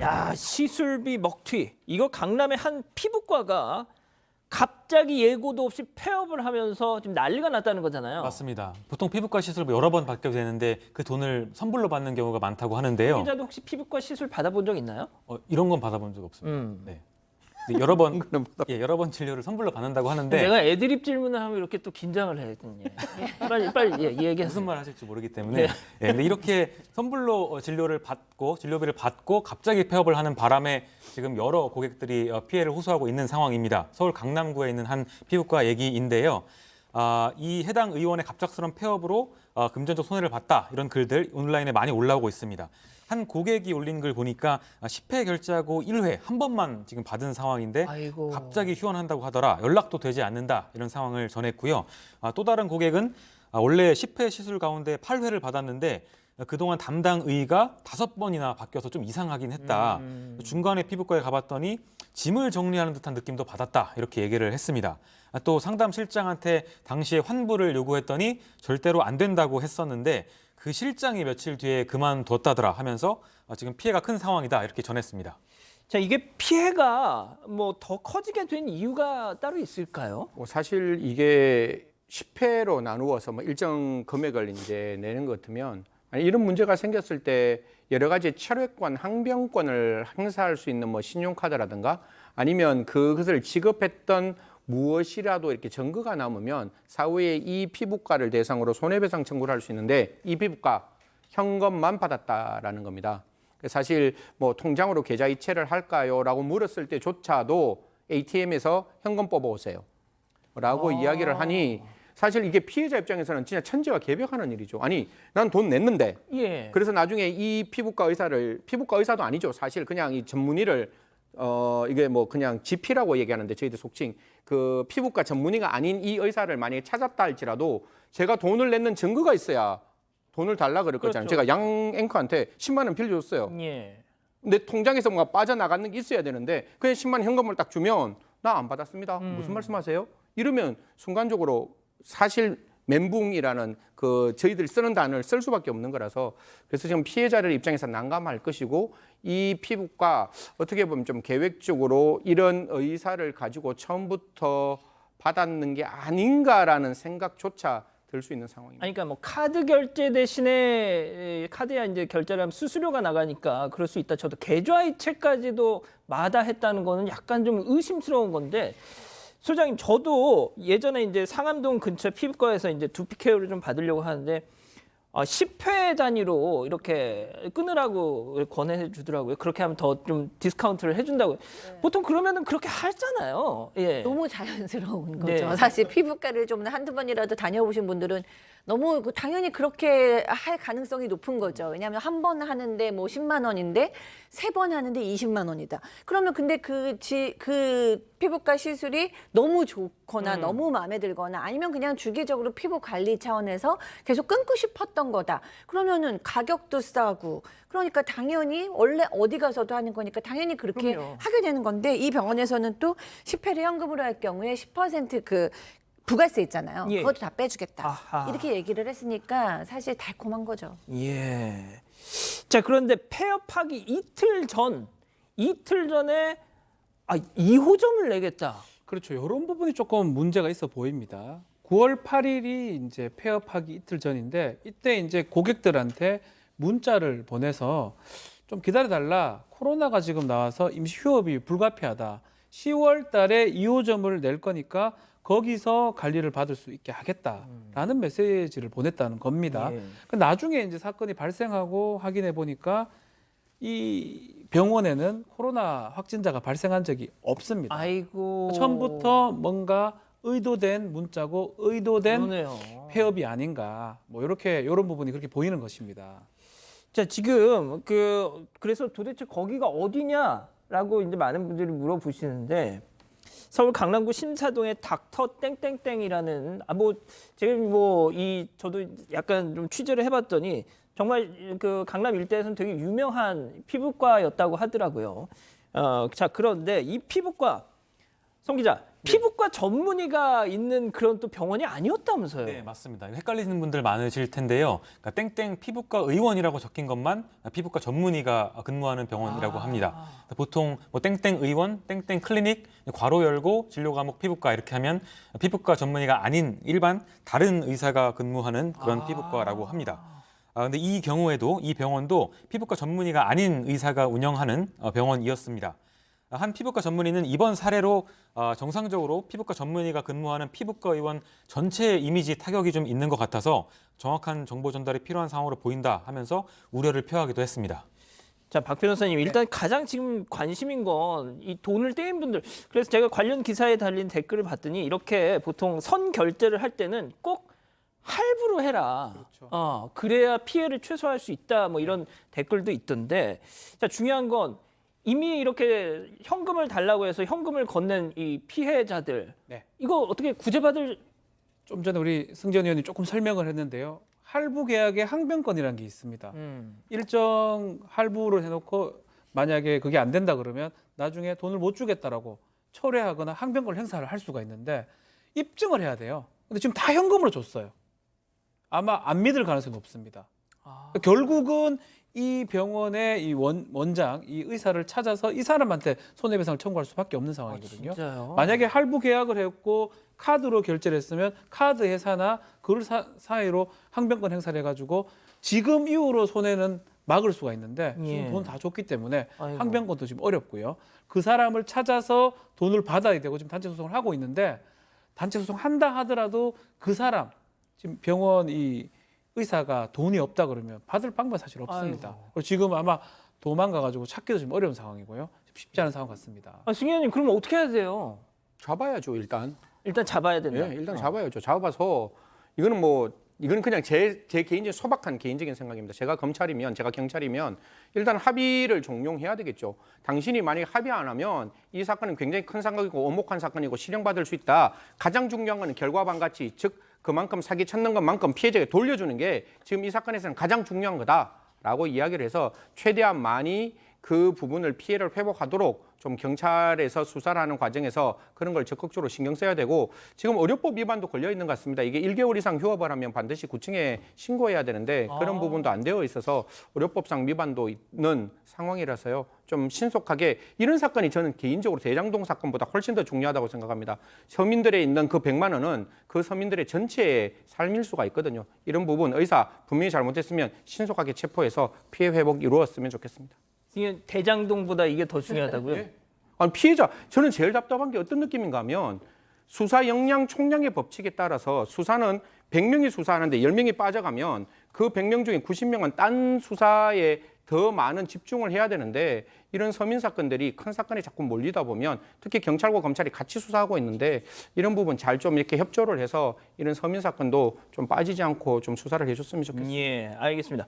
야, 시술비 먹튀. 이거 강남의 한 피부과가 갑자기 예고도 없이 폐업을 하면서 지금 난리가 났다는 거잖아요. 맞습니다. 보통 피부과 시술 여러 번 받게 되는데 그 돈을 선불로 받는 경우가 많다고 하는데요. 기자도 혹시 피부과 시술 받아본 적 있나요? 이런 건 받아본 적 없습니다. 네. 근데 여러 번 진료를 선불로 받는다고 하는데 내가 애드립 질문을 하면 이렇게 또 긴장을 해. 빨리 얘기해. 무슨 말 하실지 모르기 때문에 근데 이렇게 선불로 진료비를 받고 갑자기 폐업을 하는 바람에 지금 여러 고객들이 피해를 호소하고 있는 상황입니다. 서울 강남구에 있는 한 피부과 얘기인데요. 이 해당 의원의 갑작스러운 폐업으로 금전적 손해를 봤다 이런 글들 온라인에 많이 올라오고 있습니다. 한 고객이 올린 글 보니까 10회 결제하고 1회 한 번만 지금 받은 상황인데 아이고. 갑자기 휴원한다고 하더라. 연락도 되지 않는다. 이런 상황을 전했고요. 또 다른 고객은 원래 10회 시술 가운데 8회를 받았는데 그동안 담당 의가 5번이나 바뀌어서 좀 이상하긴 했다. 중간에 피부과에 가봤더니 짐을 정리하는 듯한 느낌도 받았다. 이렇게 얘기를 했습니다. 또 상담 실장한테 당시에 환불을 요구했더니 절대로 안 된다고 했었는데 그 실장이 며칠 뒤에 그만뒀다더라 하면서 지금 피해가 큰 상황이다 이렇게 전했습니다. 자, 이게 피해가 뭐 더 커지게 된 이유가 따로 있을까요? 사실 이게 10회로 나누어서 일정 금액을 이제 내는 것 같으면 이런 문제가 생겼을 때 여러 가지 철회권, 항변권을 행사할 수 있는 신용카드라든가 아니면 그것을 지급했던 무엇이라도 이렇게 증거가 남으면 사후에 이 피부과를 대상으로 손해배상 청구를 할 수 있는데 이 피부과 현금만 받았다라는 겁니다. 사실 통장으로 계좌 이체를 할까요?라고 물었을 때조차도 ATM에서 현금 뽑아오세요. 라고 이야기를 하니 사실 이게 피해자 입장에서는 진짜 천지와 개벽하는 일이죠. 아니, 난 돈 냈는데. 그래서 나중에 이 피부과 의사도 아니죠. 사실 그냥 이 전문의를 이게 그냥 GP라고 얘기하는데 저희들 속칭 그 피부과 전문의가 아닌 이 의사를 만약에 찾았다 할지라도 제가 돈을 냈는 증거가 있어야 돈을 달라 그럴 거잖아요. 제가 양 앵커한테 10만 원 빌려줬어요. 내 통장에서 뭔가 빠져나가는 게 있어야 되는데 그냥 10만 원 현금을 딱 주면 나 안 받았습니다. 무슨 말씀하세요? 이러면 순간적으로 사실 멘붕이라는 그 저희들이 쓰는 단어를 쓸 수밖에 없는 거라서 그래서 지금 피해자들 입장에서 난감할 것이고 이 피부과 어떻게 보면 좀 계획적으로 이런 의사를 가지고 처음부터 받았는 게 아닌가라는 생각조차 들 수 있는 상황입니다. 아니, 그러니까 카드 결제 대신에 카드야 이제 결제를 하면 수수료가 나가니까 그럴 수 있다. 저도 계좌 이체까지도 마다했다는 거는 약간 좀 의심스러운 건데. 소장님, 저도 예전에 이제 상암동 근처 피부과에서 이제 두피 케어를 좀 받으려고 하는데 10회 단위로 이렇게 끊으라고 권해 주더라고요. 그렇게 하면 더 좀 디스카운트를 해준다고요. 보통 그러면은 그렇게 하잖아요. 너무 자연스러운 거죠. 사실 피부과를 좀 한두 번이라도 다녀보신 분들은 너무 당연히 그렇게 할 가능성이 높은 거죠. 왜냐하면 한 번 하는데 10만 원인데 3번 하는데 20만 원이다. 그러면 근데 그 피부과 시술이 너무 좋거나 너무 마음에 들거나 아니면 그냥 주기적으로 피부 관리 차원에서 계속 끊고 싶었던 거다. 그러면은 가격도 싸고 그러니까 당연히 원래 어디 가서도 하는 거니까 당연히 그렇게 하게 되는 건데 이 병원에서는 또 10회를 현금으로 할 경우에 10% 그 부가세 있잖아요. 그것도 다 빼주겠다. 이렇게 얘기를 했으니까 사실 달콤한 거죠. 자, 그런데 폐업하기 이틀 전에 2호점을 내겠다. 그렇죠. 이런 부분이 조금 문제가 있어 보입니다. 9월 8일이 이제 폐업하기 이틀 전인데 이때 이제 고객들한테 문자를 보내서 좀 기다려달라. 코로나가 지금 나와서 임시 휴업이 불가피하다. 10월 달에 2호점을 낼 거니까 거기서 관리를 받을 수 있게 하겠다라는 메시지를 보냈다는 겁니다. 나중에 이제 사건이 발생하고 확인해 보니까 이 병원에는 코로나 확진자가 발생한 적이 없습니다. 아이고. 처음부터 뭔가 의도된 문자고 의도된 그러네요. 폐업이 아닌가. 이런 부분이 그렇게 보이는 것입니다. 자, 지금 그래서 도대체 거기가 어디냐라고 이제 많은 분들이 물어보시는데 서울 강남구 신사동의 닥터 땡땡땡이라는 저도 약간 좀 취재를 해봤더니 정말 그 강남 일대에서는 되게 유명한 피부과였다고 하더라고요. 자, 그런데 이 피부과 송 기자, 피부과 전문의가 있는 그런 또 병원이 아니었다면서요. 네, 맞습니다. 헷갈리는 분들 많으실 텐데요. 그러니까 땡땡 피부과 의원이라고 적힌 것만 피부과 전문의가 근무하는 병원이라고 합니다. 보통 뭐 땡땡 의원, 땡땡 클리닉, 괄호 열고 진료 과목 피부과 이렇게 하면 피부과 전문의가 아닌 일반 다른 의사가 근무하는 그런 피부과라고 합니다. 근데 이 경우에도 이 병원도 피부과 전문의가 아닌 의사가 운영하는 병원이었습니다. 한 피부과 전문의는 이번 사례로 정상적으로 피부과 전문의가 근무하는 피부과 의원 전체 이미지 타격이 좀 있는 것 같아서 정확한 정보 전달이 필요한 상황으로 보인다 하면서 우려를 표하기도 했습니다. 자, 박 변호사님, 일단 가장 지금 관심인 건 이 돈을 떼인 분들. 그래서 제가 관련 기사에 달린 댓글을 봤더니 이렇게 보통 선 결제를 할 때는 꼭 할부로 해라. 그렇죠. 그래야 피해를 최소화할 수 있다. 뭐 이런 댓글도 있던데. 자, 중요한 건 이미 이렇게 현금을 달라고 해서 현금을 건넨 이 피해자들. 네. 이거 어떻게 구제받을 좀 전에 우리 승전 의원이 조금 설명을 했는데요. 할부 계약의 항변권이라는 게 있습니다. 일정 할부를 해놓고 만약에 그게 안 된다 그러면 나중에 돈을 못 주겠다라고 철회하거나 항변권 행사를 할 수가 있는데 입증을 해야 돼요. 근데 지금 다 현금으로 줬어요. 아마 안 믿을 가능성이 높습니다. 결국은 이 병원의 이 원장, 이 의사를 찾아서 이 사람한테 손해배상을 청구할 수밖에 없는 상황이거든요. 진짜요? 만약에 할부 계약을 했고 카드로 결제를 했으면 카드 회사나 그 사이로 항변권 행사를 해가지고 지금 이후로 손해는 막을 수가 있는데 예. 지금 돈 다 줬기 때문에 아이고. 항변권도 지금 어렵고요. 그 사람을 찾아서 돈을 받아야 되고 지금 단체 소송을 하고 있는데 단체 소송 한다 하더라도 그 사람 지금 병원 이 의사가 돈이 없다 그러면 받을 방법이 사실 없습니다. 아이고. 그리고 지금 아마 도망가가지고 찾기도 좀 어려운 상황이고요. 쉽지 않은 상황 같습니다. 승 의원님, 그럼 어떻게 해야 돼요? 잡아야죠 일단. 일단 잡아야 된다. 예, 일단 잡아야죠. 잡아서 이거는 그냥 제 개인적인 소박한 개인적인 생각입니다. 제가 검찰이면 제가 경찰이면 일단 합의를 종용해야 되겠죠. 당신이 만약에 합의 안 하면 이 사건은 굉장히 큰 사건이고 오목한 사건이고 실형받을 수 있다. 가장 중요한 거는 결과반가치, 즉 그만큼 사기 찾는 것만큼 피해자에게 돌려주는 게 지금 이 사건에서는 가장 중요한 거다라고 이야기를 해서 최대한 많이 그 부분을 피해를 회복하도록 좀 경찰에서 수사를 하는 과정에서 그런 걸 적극적으로 신경 써야 되고 지금 의료법 위반도 걸려 있는 것 같습니다. 이게 1개월 이상 휴업을 하면 반드시 구청에 신고해야 되는데 그런 부분도 안 되어 있어서 의료법상 위반도 있는 상황이라서요. 좀 신속하게 이런 사건이 저는 개인적으로 대장동 사건보다 훨씬 더 중요하다고 생각합니다. 서민들에 있는 그 100만 원은 그 서민들의 전체의 삶일 수가 있거든요. 이런 부분 의사 분명히 잘못했으면 신속하게 체포해서 피해 회복 이루었으면 좋겠습니다. 대장동보다 이게 더 중요하다고요? 예. 아니, 피해자, 저는 제일 답답한 게 어떤 느낌인가 하면 수사 역량 총량의 법칙에 따라서 수사는 100명이 수사하는데 10명이 빠져가면 그 100명 중에 90명은 딴 수사에 더 많은 집중을 해야 되는데 이런 서민 사건들이 큰 사건에 자꾸 몰리다 보면 특히 경찰과 검찰이 같이 수사하고 있는데 이런 부분 잘 좀 이렇게 협조를 해서 이런 서민 사건도 좀 빠지지 않고 좀 수사를 해줬으면 좋겠습니다. 예, 알겠습니다.